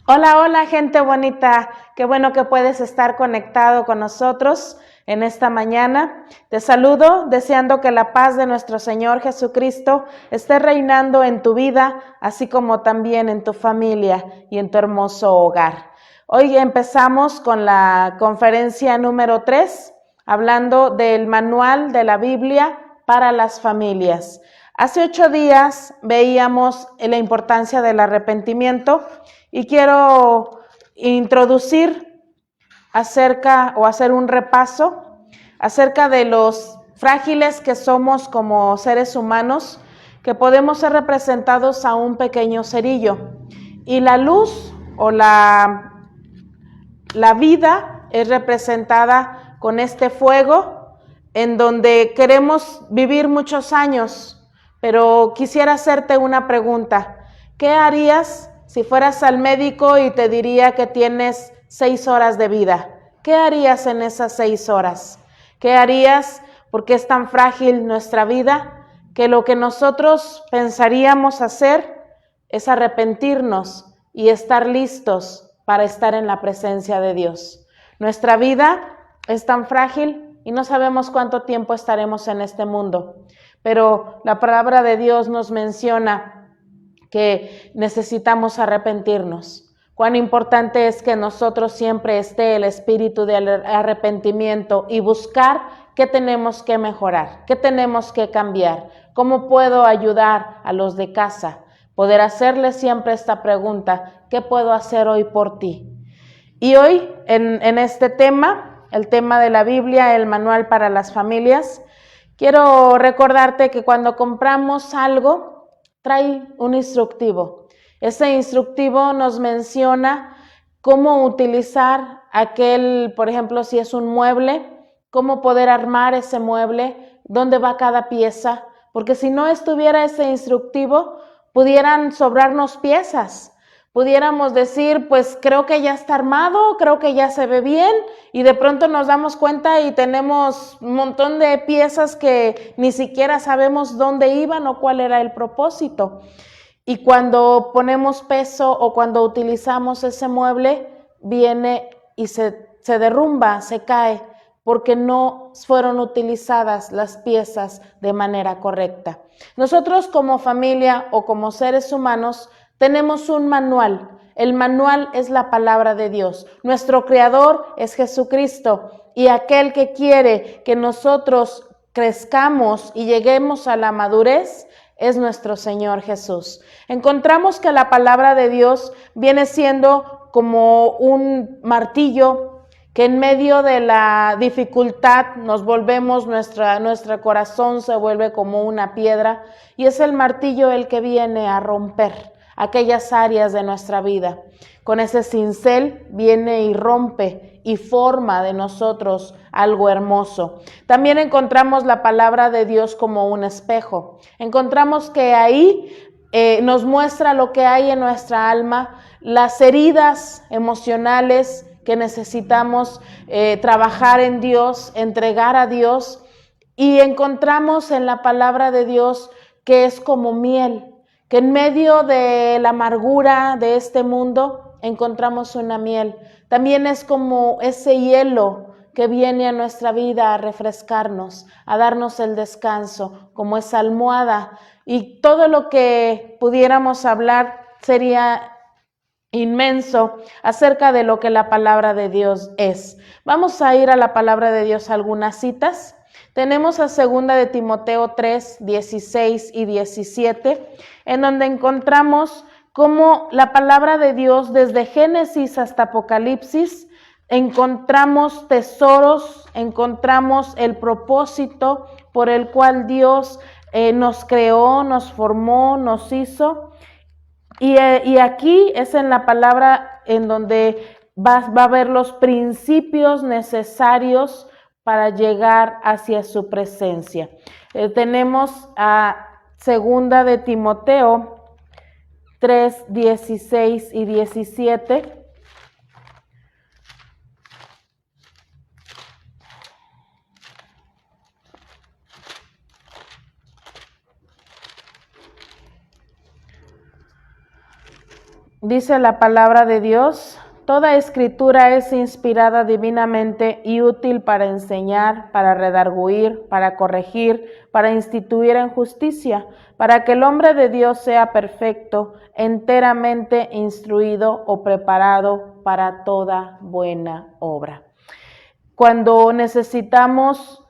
Hola, hola, gente bonita. Qué bueno que puedes estar conectado con nosotros en esta mañana. Te saludo deseando que la paz de nuestro Señor Jesucristo esté reinando en tu vida, así como también en tu familia y en tu hermoso hogar. Hoy empezamos con la conferencia número 3, hablando del manual de la Biblia para las familias. Hace 8 días veíamos la importancia del arrepentimiento y quiero introducir hacer un repaso acerca de los frágiles que somos como seres humanos, que podemos ser representados a un pequeño cerillo. Y la luz o la vida es representada con este fuego en donde queremos vivir muchos años, pero quisiera hacerte una pregunta. ¿Qué harías si fueras al médico y te diría que tienes 6 horas de vida? ¿Qué harías en esas 6 horas? ¿Qué harías? Porque es tan frágil nuestra vida que lo que nosotros pensaríamos hacer es arrepentirnos y estar listos para estar en la presencia de Dios. Nuestra vida es tan frágil y no sabemos cuánto tiempo estaremos en este mundo, pero la palabra de Dios nos menciona que necesitamos arrepentirnos. Cuán importante es que nosotros siempre esté el espíritu de arrepentimiento y buscar qué tenemos que mejorar, qué tenemos que cambiar, cómo puedo ayudar a los de casa. Poder hacerle siempre esta pregunta: ¿qué puedo hacer hoy por ti? Y hoy en este tema, el tema de la Biblia, el manual para las familias, quiero recordarte que cuando compramos algo, trae un instructivo. Ese instructivo nos menciona cómo utilizar por ejemplo, si es un mueble, cómo poder armar ese mueble, dónde va cada pieza, porque si no estuviera ese instructivo, pudieran sobrarnos piezas. Pudiéramos decir, pues creo que ya está armado, creo que ya se ve bien, y de pronto nos damos cuenta y tenemos un montón de piezas que ni siquiera sabemos dónde iban o cuál era el propósito. Y cuando ponemos peso o cuando utilizamos ese mueble, viene y se derrumba, se cae, porque no fueron utilizadas las piezas de manera correcta. Nosotros como familia o como seres humanos tenemos un manual. El manual es la palabra de Dios. Nuestro creador es Jesucristo, y aquel que quiere que nosotros crezcamos y lleguemos a la madurez es nuestro Señor Jesús. Encontramos que la palabra de Dios viene siendo como un martillo que en medio de la dificultad nos volvemos, nuestro corazón se vuelve como una piedra, y es el martillo el que viene a romper aquellas áreas de nuestra vida. Con ese cincel viene y rompe y forma de nosotros algo hermoso. También encontramos la palabra de Dios como un espejo. Encontramos que ahí nos muestra lo que hay en nuestra alma, las heridas emocionales que necesitamos trabajar en Dios, entregar a Dios, y encontramos en la palabra de Dios que es como miel, que en medio de la amargura de este mundo encontramos una miel. También es como ese hielo que viene a nuestra vida a refrescarnos, a darnos el descanso, como esa almohada. Y todo lo que pudiéramos hablar sería inmenso acerca de lo que la palabra de Dios es. Vamos a ir a la palabra de Dios algunas citas. Tenemos a 2 de Timoteo 3, 16 y 17, en donde encontramos cómo la palabra de Dios, desde Génesis hasta Apocalipsis, encontramos tesoros, encontramos el propósito por el cual Dios nos creó, nos formó, nos hizo. Y aquí es en la palabra en donde va a haber los principios necesarios para llegar hacia su presencia. Tenemos a 2 de Timoteo 3, 16 y 17. Dice la palabra de Dios: toda escritura es inspirada divinamente y útil para enseñar, para redarguir, para corregir, para instituir en justicia, para que el hombre de Dios sea perfecto, enteramente instruido o preparado para toda buena obra. Cuando necesitamos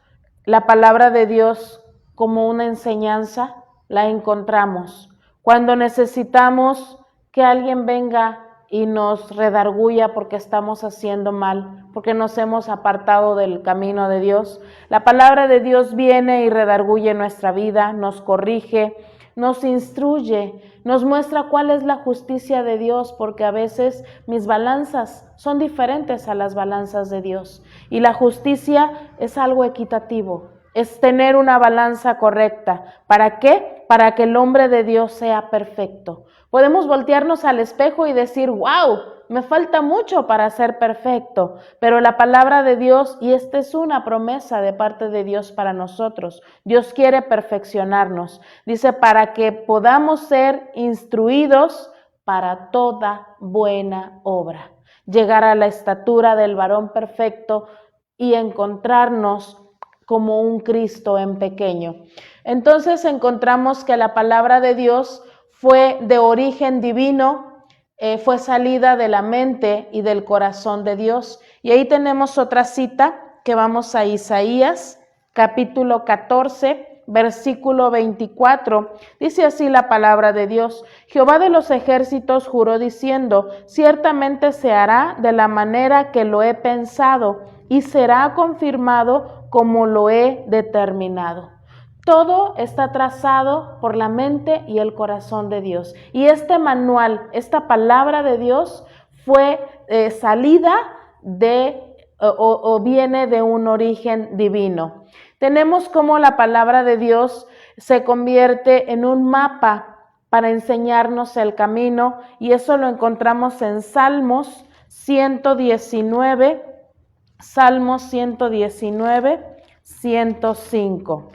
la palabra de Dios como una enseñanza, la encontramos. Cuando necesitamos que alguien venga y nos redarguya porque estamos haciendo mal, porque nos hemos apartado del camino de Dios, la palabra de Dios viene y redarguye nuestra vida, nos corrige, nos instruye, nos muestra cuál es la justicia de Dios, porque a veces mis balanzas son diferentes a las balanzas de Dios. Y la justicia es algo equitativo, es tener una balanza correcta. ¿Para qué? Para que el hombre de Dios sea perfecto. Podemos voltearnos al espejo y decir: wow, me falta mucho para ser perfecto, pero la palabra de Dios, y esta es una promesa de parte de Dios para nosotros, Dios quiere perfeccionarnos. Dice: para que podamos ser instruidos para toda buena obra, llegar a la estatura del varón perfecto y encontrarnos como un Cristo en pequeño. Entonces encontramos que la palabra de Dios fue de origen divino, fue salida de la mente y del corazón de Dios. Y ahí tenemos otra cita que vamos a Isaías, capítulo 14, versículo 24. Dice así la palabra de Dios: Jehová de los ejércitos juró diciendo: ciertamente se hará de la manera que lo he pensado y será confirmado como lo he determinado. Todo está trazado por la mente y el corazón de Dios. Y este manual, esta palabra de Dios fue salida de o viene de un origen divino. Tenemos como la palabra de Dios se convierte en un mapa para enseñarnos el camino, y eso lo encontramos en Salmos 119, Salmos 119, 105.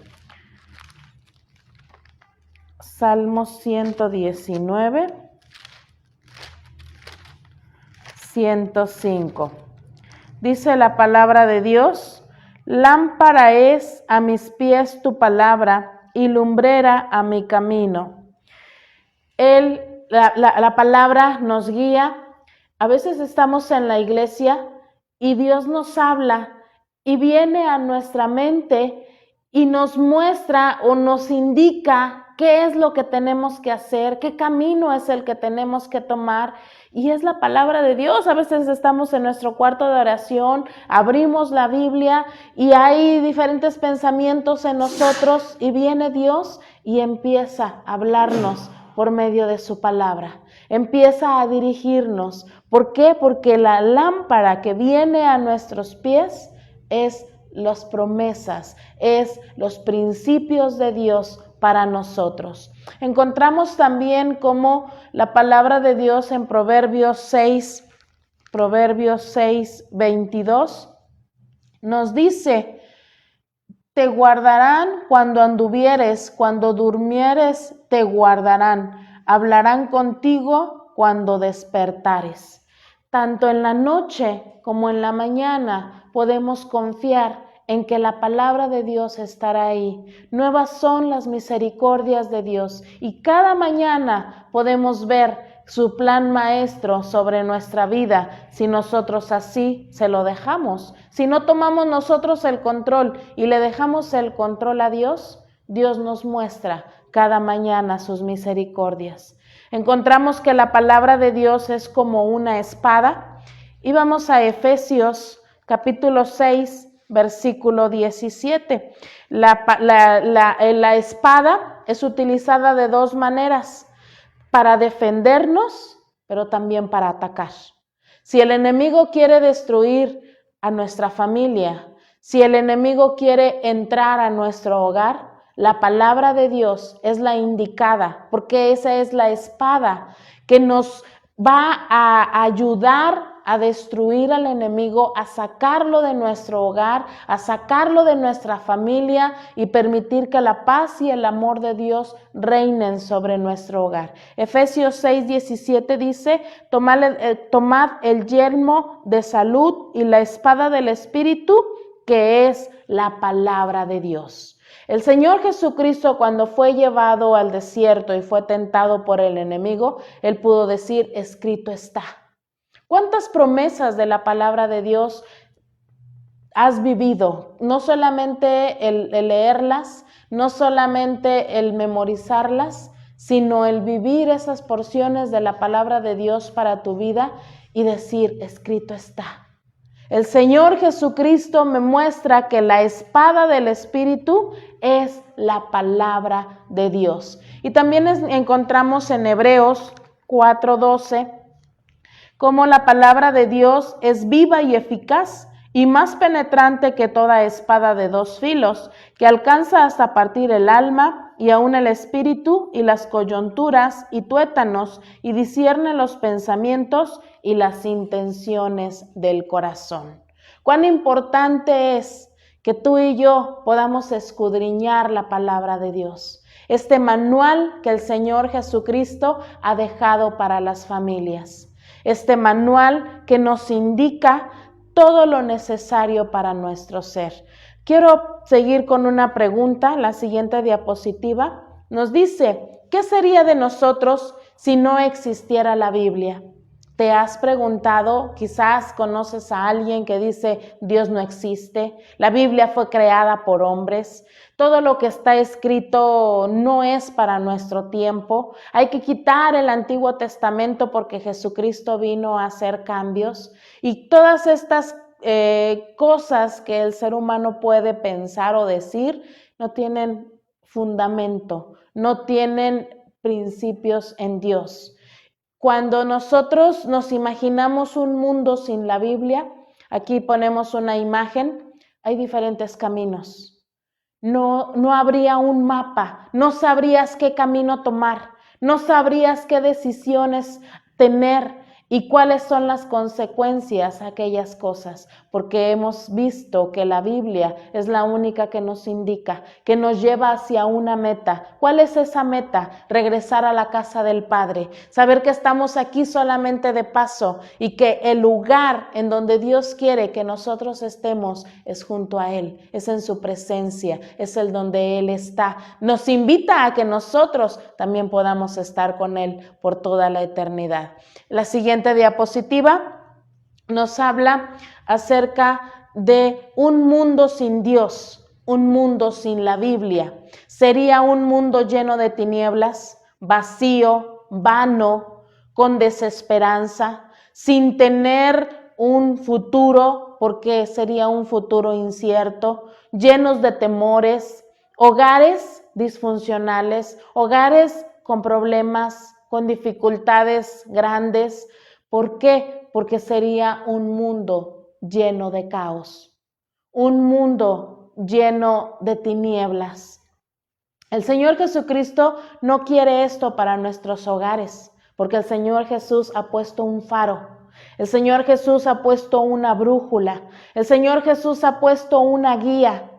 Salmos 119, 105. Dice la palabra de Dios: lámpara es a mis pies tu palabra y lumbrera a mi camino. La palabra nos guía. A veces estamos en la iglesia y Dios nos habla y viene a nuestra mente y nos muestra o nos indica qué es lo que tenemos que hacer, qué camino es el que tenemos que tomar, y es la palabra de Dios. A veces estamos en nuestro cuarto de oración, abrimos la Biblia y hay diferentes pensamientos en nosotros, y viene Dios y empieza a hablarnos por medio de su palabra, empieza a dirigirnos. ¿Por qué? Porque la lámpara que viene a nuestros pies es las promesas, es los principios de Dios para nosotros. Encontramos también como la palabra de Dios en Proverbios 6, 22, nos dice: te guardarán cuando anduvieres, cuando durmieres te guardarán, hablarán contigo cuando despertares. Tanto en la noche como en la mañana podemos confiar en que la palabra de Dios estará ahí. Nuevas son las misericordias de Dios, y cada mañana podemos ver su plan maestro sobre nuestra vida, si nosotros así se lo dejamos. Si no tomamos nosotros el control y le dejamos el control a Dios, Dios nos muestra cada mañana sus misericordias. Encontramos que la palabra de Dios es como una espada, y vamos a Efesios capítulo 6, versículo 17. La espada es utilizada de dos maneras: para defendernos, pero también para atacar. Si el enemigo quiere destruir a nuestra familia, si el enemigo quiere entrar a nuestro hogar, la palabra de Dios es la indicada, porque esa es la espada que nos va a ayudar a destruir al enemigo, a sacarlo de nuestro hogar, a sacarlo de nuestra familia y permitir que la paz y el amor de Dios reinen sobre nuestro hogar. Efesios 6:17 dice, tomad el yelmo de salud y la espada del Espíritu, que es la palabra de Dios. El Señor Jesucristo, cuando fue llevado al desierto y fue tentado por el enemigo, Él pudo decir, escrito está. ¿Cuántas promesas de la palabra de Dios has vivido? No solamente el leerlas, no solamente el memorizarlas, sino el vivir esas porciones de la palabra de Dios para tu vida y decir, escrito está. El Señor Jesucristo me muestra que la espada del Espíritu es la palabra de Dios. Y también encontramos en Hebreos 4:12 cómo la palabra de Dios es viva y eficaz y más penetrante que toda espada de dos filos, que alcanza hasta partir el alma y aun el espíritu y las coyunturas y tuétanos, y discierne los pensamientos y las intenciones del corazón. Cuán importante es que tú y yo podamos escudriñar la palabra de Dios, este manual que el Señor Jesucristo ha dejado para las familias, este manual que nos indica todo lo necesario para nuestro ser. Quiero seguir con una pregunta. La siguiente diapositiva nos dice, ¿qué sería de nosotros si no existiera la Biblia? ¿Te has preguntado? Quizás conoces a alguien que dice, Dios no existe, la Biblia fue creada por hombres, todo lo que está escrito no es para nuestro tiempo, hay que quitar el Antiguo Testamento porque Jesucristo vino a hacer cambios, y todas estas cosas que el ser humano puede pensar o decir no tienen fundamento, no tienen principios en Dios. Cuando nosotros nos imaginamos un mundo sin la Biblia, aquí ponemos una imagen, hay diferentes caminos. No habría un mapa, no sabrías qué camino tomar, no sabrías qué decisiones tener y cuáles son las consecuencias a aquellas cosas, porque hemos visto que la Biblia es la única que nos indica, que nos lleva hacia una meta. ¿Cuál es esa meta? Regresar a la casa del Padre, saber que estamos aquí solamente de paso y que el lugar en donde Dios quiere que nosotros estemos es junto a Él, es en su presencia, es el donde Él está. Nos invita a que nosotros también podamos estar con Él por toda la eternidad. La siguiente diapositiva nos habla acerca de un mundo sin Dios, un mundo sin la Biblia. Sería un mundo lleno de tinieblas, vacío, vano, con desesperanza, sin tener un futuro, porque sería un futuro incierto, llenos de temores, hogares disfuncionales, hogares con problemas, con dificultades grandes. ¿Por qué? Porque sería un mundo lleno de caos, un mundo lleno de tinieblas. El Señor Jesucristo no quiere esto para nuestros hogares, porque el Señor Jesús ha puesto un faro, el Señor Jesús ha puesto una brújula, el Señor Jesús ha puesto una guía.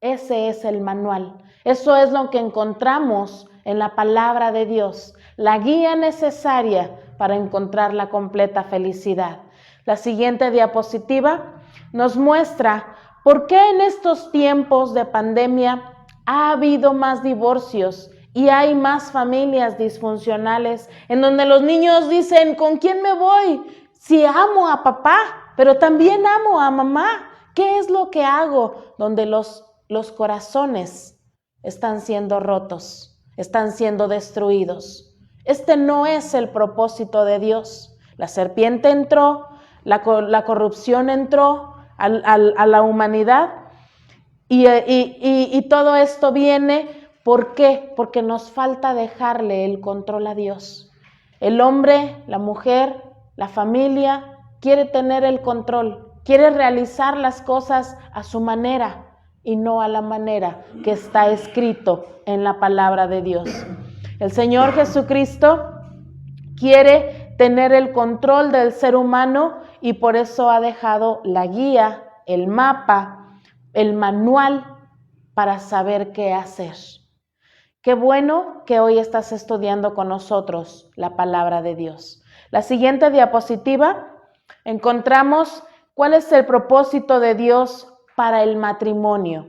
Ese es el manual, eso es lo que encontramos en la palabra de Dios, la guía necesaria para encontrar la completa felicidad. La siguiente diapositiva nos muestra por qué en estos tiempos de pandemia ha habido más divorcios y hay más familias disfuncionales en donde los niños dicen, ¿con quién me voy? Si amo a papá, pero también amo a mamá, ¿qué es lo que hago? Donde los corazones están siendo rotos, están siendo destruidos. Este no es el propósito de Dios. La serpiente entró, la corrupción entró a la humanidad y todo esto viene, ¿por qué? Porque nos falta dejarle el control a Dios. El hombre, la mujer, la familia quiere tener el control, quiere realizar las cosas a su manera y no a la manera que está escrito en la palabra de Dios. El Señor Jesucristo quiere tener el control del ser humano y por eso ha dejado la guía, el mapa, el manual para saber qué hacer. Qué bueno que hoy estás estudiando con nosotros la palabra de Dios. La siguiente diapositiva encontramos cuál es el propósito de Dios para el matrimonio.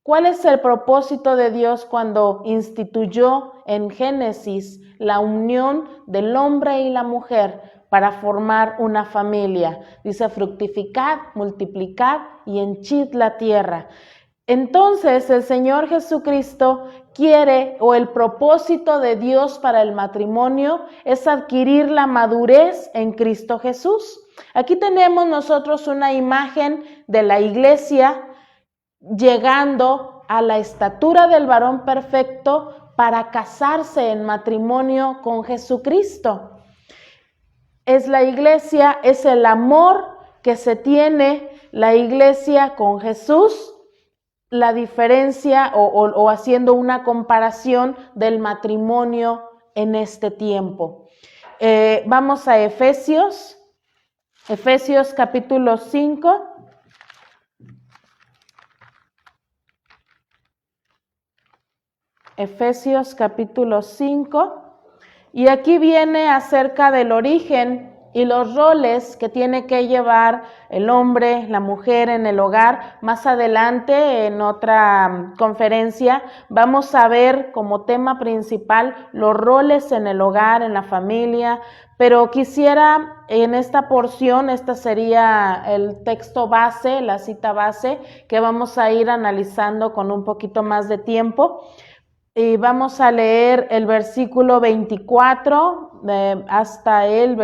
¿Cuál es el propósito de Dios cuando instituyó en Génesis la unión del hombre y la mujer para formar una familia? Dice, fructificad, multiplicad y henchid la tierra. Entonces el Señor Jesucristo quiere, o el propósito de Dios para el matrimonio es adquirir la madurez en Cristo Jesús. Aquí tenemos nosotros una imagen de la iglesia llegando a la estatura del varón perfecto para casarse en matrimonio con Jesucristo. Es la iglesia, es el amor que se tiene la iglesia con Jesús. La diferencia o haciendo una comparación del matrimonio en este tiempo. Vamos a Efesios capítulo 5. Efesios capítulo 5. Y aquí viene acerca del origen y los roles que tiene que llevar el hombre, la mujer en el hogar. Más adelante, en otra conferencia, vamos a ver como tema principal los roles en el hogar, en la familia, pero quisiera en esta porción, esta sería el texto base, la cita base, que vamos a ir analizando con un poquito más de tiempo. Y vamos a leer el versículo 24 hasta el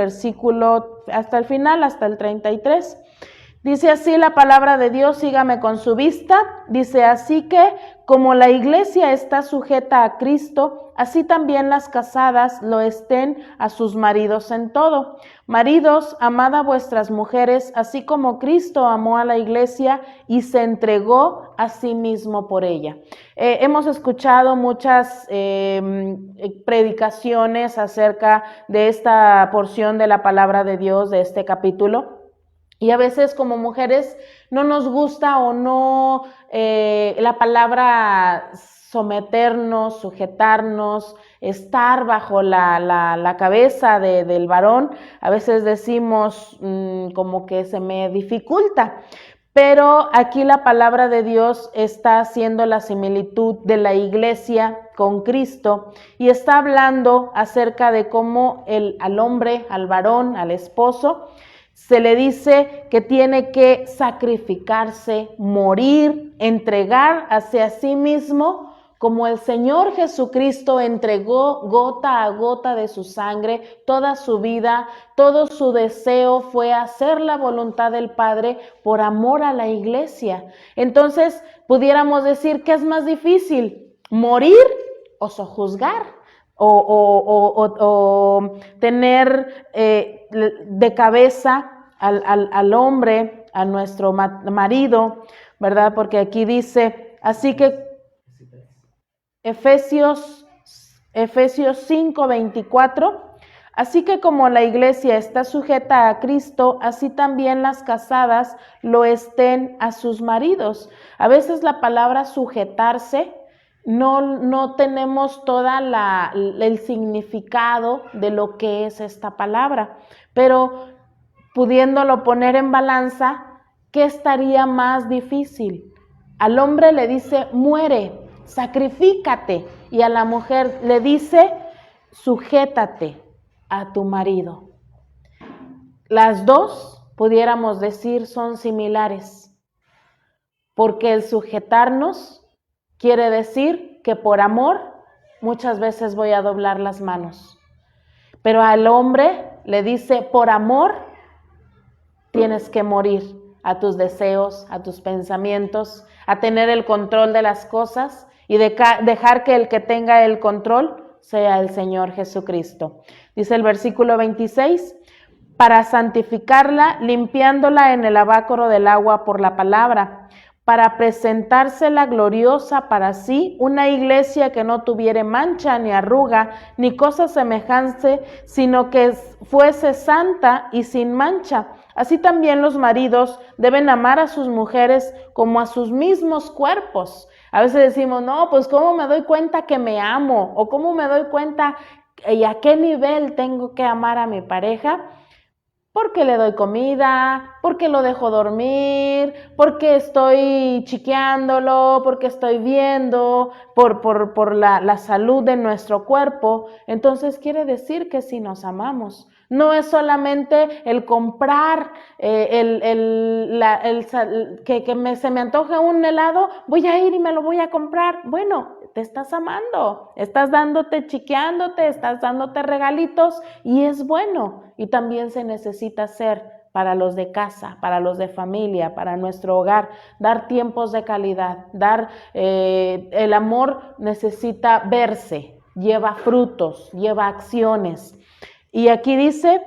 final, hasta el 33. Dice así la palabra de Dios, sígame con su vista. Dice, así que como la iglesia está sujeta a Cristo, así también las casadas lo estén a sus maridos en todo. Maridos, amad a vuestras mujeres, así como Cristo amó a la iglesia y se entregó a sí mismo por ella. Hemos escuchado muchas predicaciones acerca de esta porción de la palabra de Dios, de este capítulo. Y a veces como mujeres no nos gusta o no la palabra someternos, sujetarnos, estar bajo la cabeza del varón. A veces decimos como que se me dificulta. Pero aquí la palabra de Dios está haciendo la similitud de la iglesia con Cristo y está hablando acerca de cómo al hombre, al varón, al esposo, se le dice que tiene que sacrificarse, morir, entregar hacia sí mismo, como el Señor Jesucristo entregó gota a gota de su sangre, toda su vida, todo su deseo fue hacer la voluntad del Padre por amor a la iglesia. Entonces, pudiéramos decir, ¿qué es más difícil? ¿Morir o sojuzgar? O tener de cabeza al hombre, a nuestro marido, ¿verdad? Porque aquí dice, así que Efesios 5:24, así que como la iglesia está sujeta a Cristo, así también las casadas lo estén a sus maridos. A veces la palabra sujetarse no tenemos toda el significado de lo que es esta palabra, pero pudiéndolo poner en balanza, ¿qué estaría más difícil? Al hombre le dice, muere, sacrifícate, y a la mujer le dice, sujétate a tu marido. Las dos, pudiéramos decir, son similares, porque el sujetarnos quiere decir que por amor muchas veces voy a doblar las manos. Pero al hombre le dice, por amor tienes que morir a tus deseos, a tus pensamientos, a tener el control de las cosas y dejar que el que tenga el control sea el Señor Jesucristo. Dice el versículo 26, para santificarla, limpiándola en el lavacro del agua por la palabra, para presentársela gloriosa para sí, una iglesia que no tuviere mancha ni arruga, ni cosa semejante, sino que fuese santa y sin mancha. Así también los maridos deben amar a sus mujeres como a sus mismos cuerpos. A veces decimos, no, pues ¿cómo me doy cuenta que me amo? ¿O cómo me doy cuenta y a qué nivel tengo que amar a mi pareja? Porque le doy comida, porque lo dejo dormir, porque estoy chiqueándolo, porque estoy viendo por la salud de nuestro cuerpo. Entonces quiere decir que sí nos amamos. No es solamente el comprar, se me antoja un helado, voy a ir y me lo voy a comprar. Bueno, te estás amando, estás chiqueándote, estás dándote regalitos y es bueno. Y también se necesita hacer para los de casa, para los de familia, para nuestro hogar, dar tiempos de calidad, el amor necesita verse, lleva frutos, lleva acciones. Y aquí dice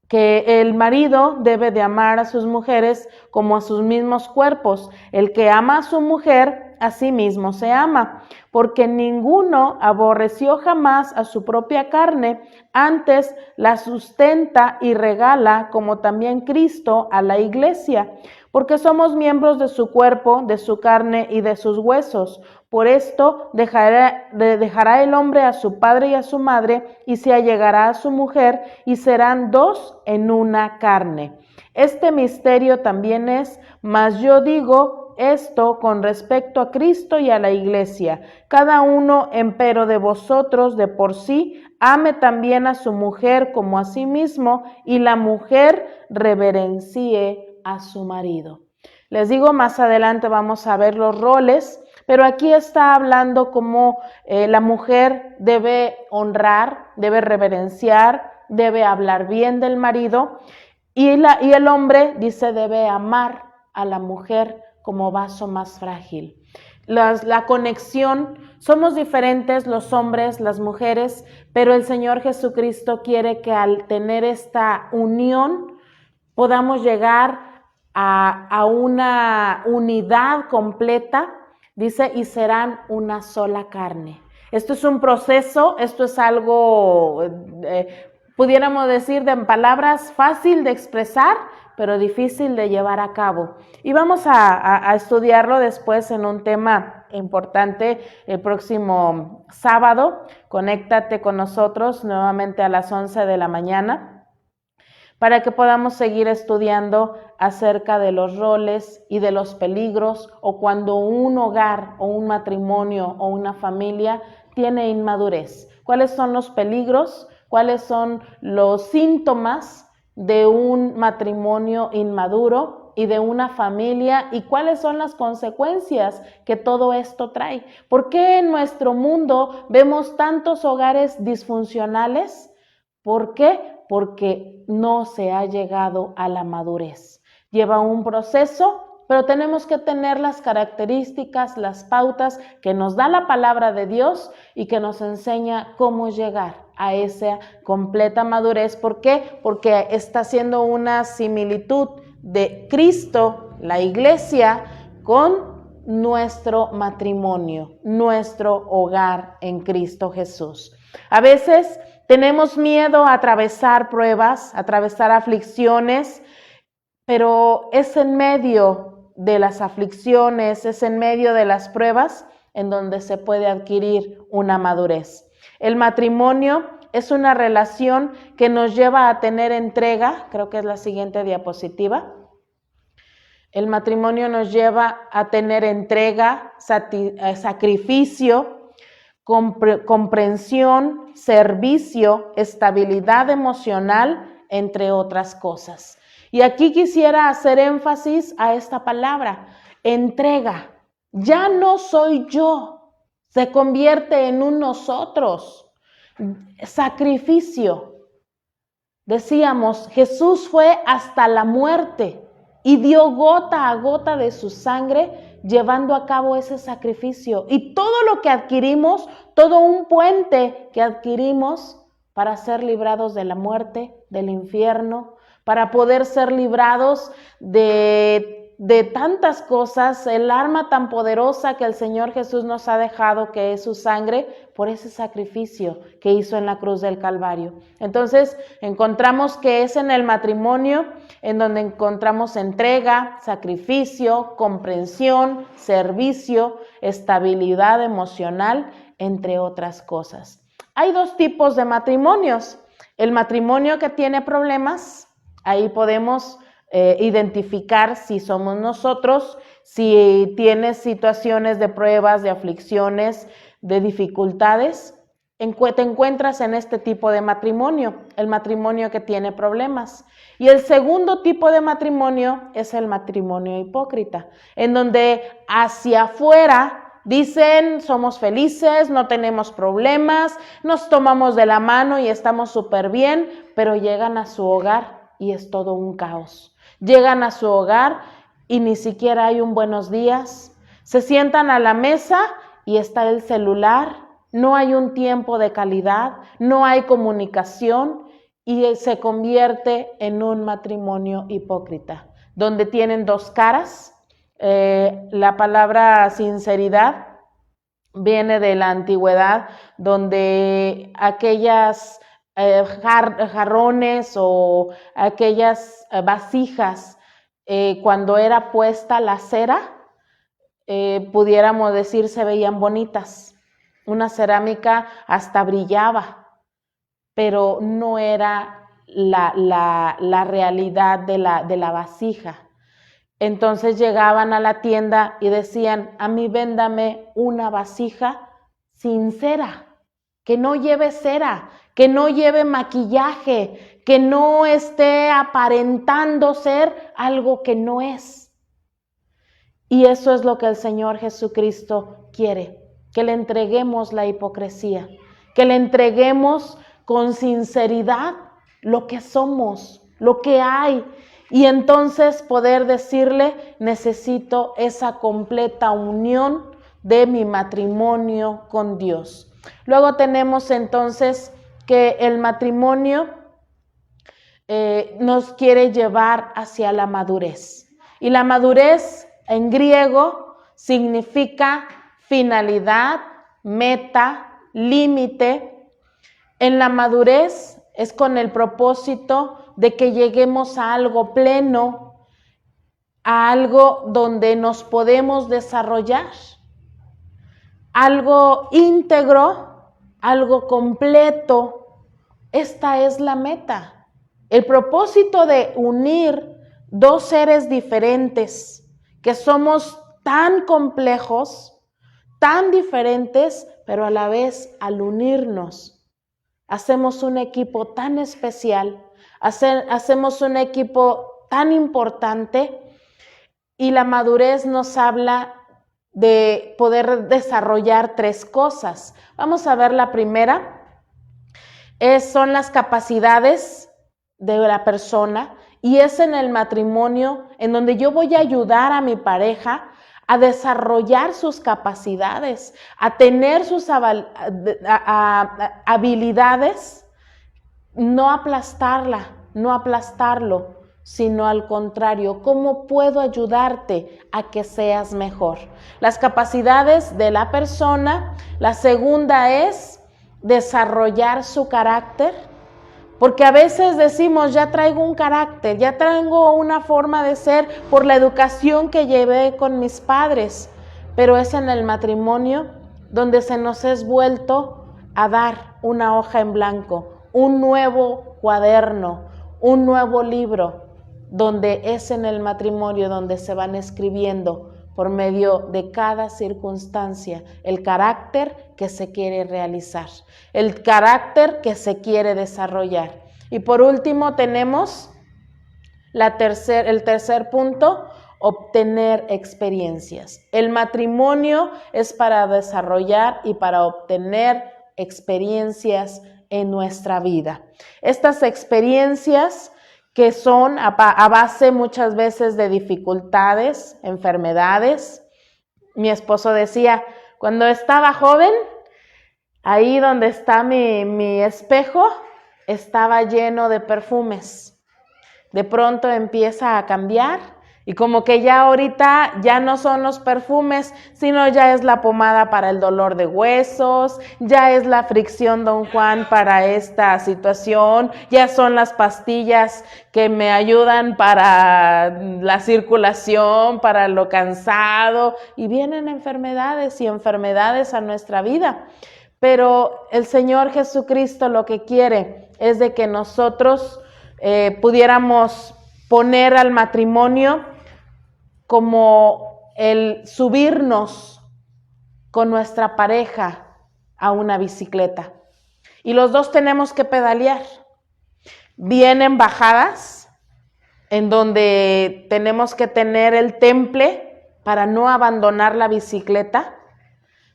que el marido debe de amar a sus mujeres como a sus mismos cuerpos. El que ama a su mujer, a sí mismo se ama, porque ninguno aborreció jamás a su propia carne, antes la sustenta y regala, como también Cristo a la iglesia, porque somos miembros de su cuerpo, de su carne y de sus huesos. Por esto dejará el hombre a su padre y a su madre, y se allegará a su mujer, y serán dos en una carne. Este misterio también es, mas yo digo esto con respecto a Cristo y a la iglesia. Cada uno, empero de vosotros, de por sí, ame también a su mujer como a sí mismo, y la mujer reverencie a su marido. Les digo, más adelante vamos a ver los roles, pero aquí está hablando como la mujer debe honrar, debe reverenciar, debe hablar bien del marido, y el hombre dice debe amar a la mujer como vaso más frágil. La conexión, somos diferentes los hombres, las mujeres, pero el Señor Jesucristo quiere que al tener esta unión podamos llegar a una unidad completa, dice, y serán una sola carne. Esto es un proceso, esto es algo, pudiéramos decir en palabras, fácil de expresar, pero difícil de llevar a cabo. Y vamos a estudiarlo después en un tema importante el próximo sábado. Conéctate con nosotros nuevamente a las 11 de la mañana para que podamos seguir estudiando acerca de los roles y de los peligros, o cuando un hogar o un matrimonio o una familia tiene inmadurez. ¿Cuáles son los peligros? ¿Cuáles son los síntomas de un matrimonio inmaduro y de una familia? ¿Y cuáles son las consecuencias que todo esto trae? ¿Por qué en nuestro mundo vemos tantos hogares disfuncionales? ¿Por qué? Porque no se ha llegado a la madurez. Lleva un proceso, pero tenemos que tener las características, las pautas que nos da la palabra de Dios y que nos enseña cómo llegar a esa completa madurez. ¿Por qué? Porque está haciendo una similitud de Cristo, la iglesia, con nuestro matrimonio, nuestro hogar en Cristo Jesús. A veces tenemos miedo a atravesar pruebas, a atravesar aflicciones, pero es en medio de las aflicciones, es en medio de las pruebas en donde se puede adquirir una madurez. El matrimonio es una relación que nos lleva a tener entrega, creo que es la siguiente diapositiva. El matrimonio nos lleva a tener entrega, sacrificio, comprensión, servicio, estabilidad emocional, entre otras cosas. Y aquí quisiera hacer énfasis a esta palabra, entrega. Ya no soy yo, se convierte en un nosotros. Sacrificio. Decíamos, Jesús fue hasta la muerte y dio gota a gota de su sangre llevando a cabo ese sacrificio. Y todo lo que adquirimos, todo un puente que adquirimos para ser librados de la muerte, del infierno, para poder ser librados de de tantas cosas, el arma tan poderosa que el Señor Jesús nos ha dejado, que es su sangre, por ese sacrificio que hizo en la cruz del Calvario. Entonces, encontramos que es en el matrimonio en donde encontramos entrega, sacrificio, comprensión, servicio, estabilidad emocional, entre otras cosas. Hay dos tipos de matrimonios. El matrimonio que tiene problemas, ahí podemos identificar si somos nosotros, si tienes situaciones de pruebas, de aflicciones, de dificultades, te encuentras en este tipo de matrimonio, el matrimonio que tiene problemas. Y el segundo tipo de matrimonio es el matrimonio hipócrita, en donde hacia afuera dicen somos felices, no tenemos problemas, nos tomamos de la mano y estamos súper bien, pero llegan a su hogar y es todo un caos. Llegan a su hogar y ni siquiera hay un buenos días. Se sientan a la mesa y está el celular. No hay un tiempo de calidad, no hay comunicación y se convierte en un matrimonio hipócrita, donde tienen dos caras. La palabra sinceridad viene de la antigüedad, donde aquellas jarrones o aquellas vasijas, cuando era puesta la cera, pudiéramos decir se veían bonitas. Una cerámica hasta brillaba, pero no era la realidad de la vasija. Entonces llegaban a la tienda y decían, a mí véndame una vasija sin cera, que no lleve cera, que no lleve maquillaje, que no esté aparentando ser algo que no es. Y eso es lo que el Señor Jesucristo quiere, que le entreguemos la hipocresía, que le entreguemos con sinceridad lo que somos, lo que hay. Y entonces poder decirle, necesito esa completa unión de mi matrimonio con Dios. Luego tenemos entonces que el matrimonio nos quiere llevar hacia la madurez. Y la madurez en griego significa finalidad, meta, límite. En la madurez es con el propósito de que lleguemos a algo pleno, a algo donde nos podemos desarrollar, algo íntegro, algo completo. Esta es la meta. El propósito de unir dos seres diferentes, que somos tan complejos, tan diferentes, pero a la vez al unirnos, hacemos un equipo tan especial, hacemos un equipo tan importante, y la madurez nos habla de poder desarrollar tres cosas. Vamos a ver la primera, son las capacidades de la persona, y es en el matrimonio en donde yo voy a ayudar a mi pareja a desarrollar sus capacidades, a tener sus habilidades, no aplastarla, no aplastarlo, sino al contrario, ¿cómo puedo ayudarte a que seas mejor? Las capacidades de la persona. La segunda es desarrollar su carácter, porque a veces decimos, ya traigo un carácter, ya traigo una forma de ser por la educación que llevé con mis padres, pero es en el matrimonio donde se nos es vuelto a dar una hoja en blanco, un nuevo cuaderno, un nuevo libro, donde es en el matrimonio donde se van escribiendo por medio de cada circunstancia el carácter que se quiere realizar, el carácter que se quiere desarrollar. Y por último tenemos el tercer punto, obtener experiencias. El matrimonio es para desarrollar y para obtener experiencias en nuestra vida. Estas experiencias que son a base muchas veces de dificultades, enfermedades. Mi esposo decía, cuando estaba joven, ahí donde está mi espejo, estaba lleno de perfumes. De pronto empieza a cambiar Y como que ya ahorita ya no son los perfumes, sino ya es la pomada para el dolor de huesos, ya es la fricción Don Juan para esta situación, ya son las pastillas que me ayudan para la circulación, para lo cansado, y vienen enfermedades y enfermedades a nuestra vida. Pero el Señor Jesucristo lo que quiere es de que nosotros pudiéramos poner al matrimonio como el subirnos con nuestra pareja a una bicicleta. Y los dos tenemos que pedalear. Vienen bajadas en donde tenemos que tener el temple para no abandonar la bicicleta.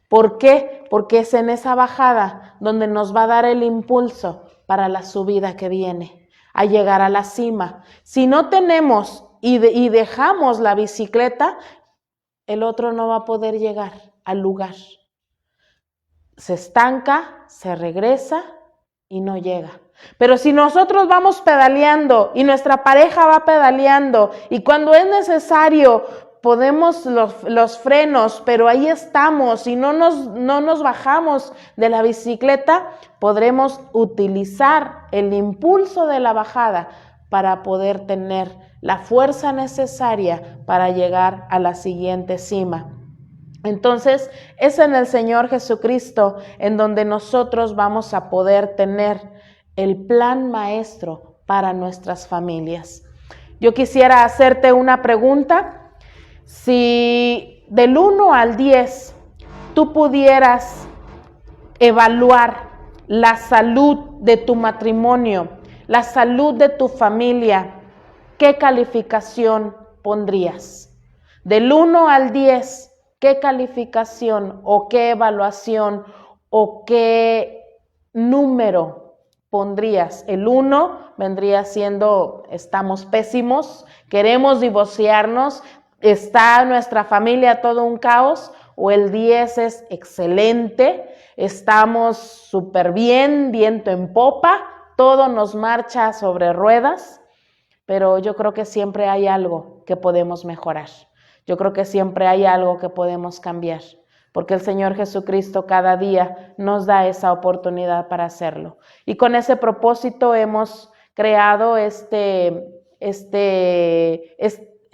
¿Por qué? Porque es en esa bajada donde nos va a dar el impulso para la subida que viene, a llegar a la cima. Si no tenemos y dejamos la bicicleta, el otro no va a poder llegar al lugar. Se estanca, se regresa y no llega. Pero si nosotros vamos pedaleando y nuestra pareja va pedaleando y cuando es necesario podemos los frenos, pero ahí estamos y no nos bajamos de la bicicleta, podremos utilizar el impulso de la bajada para poder tener la fuerza necesaria para llegar a la siguiente cima. Entonces, es en el Señor Jesucristo en donde nosotros vamos a poder tener el plan maestro para nuestras familias. Yo quisiera hacerte una pregunta. Si del 1 al 10 tú pudieras evaluar la salud de tu matrimonio, la salud de tu familia, ¿qué calificación pondrías? Del 1 al 10, ¿qué calificación o qué evaluación o qué número pondrías? El 1 vendría siendo estamos pésimos, queremos divorciarnos, está nuestra familia todo un caos, o el 10 es excelente, estamos súper bien, viento en popa, todo nos marcha sobre ruedas, pero yo creo que siempre hay algo que podemos mejorar. Yo creo que siempre hay algo que podemos cambiar, porque el Señor Jesucristo cada día nos da esa oportunidad para hacerlo. Y con ese propósito hemos creado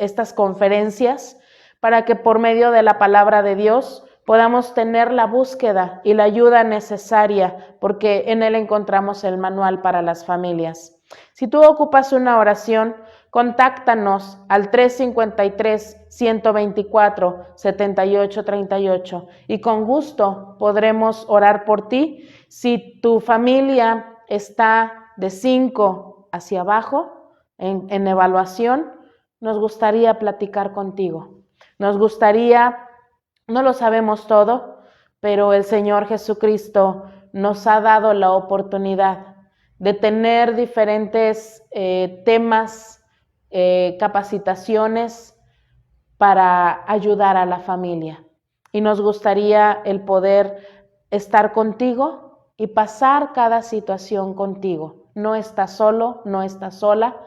estas conferencias para que por medio de la palabra de Dios podamos tener la búsqueda y la ayuda necesaria, porque en él encontramos el manual para las familias. Si tú ocupas una oración, contáctanos al 353-124-7838 y con gusto podremos orar por ti. Si tu familia está de 5 hacia abajo en evaluación, nos gustaría platicar contigo. Nos gustaría, no lo sabemos todo, pero el Señor Jesucristo nos ha dado la oportunidad de tener diferentes temas, capacitaciones para ayudar a la familia. Y nos gustaría el poder estar contigo y pasar cada situación contigo. No estás solo, no estás sola.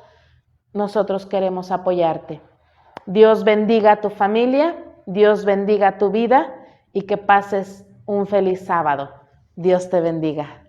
Nosotros queremos apoyarte. Dios bendiga a tu familia, Dios bendiga tu vida y que pases un feliz sábado. Dios te bendiga.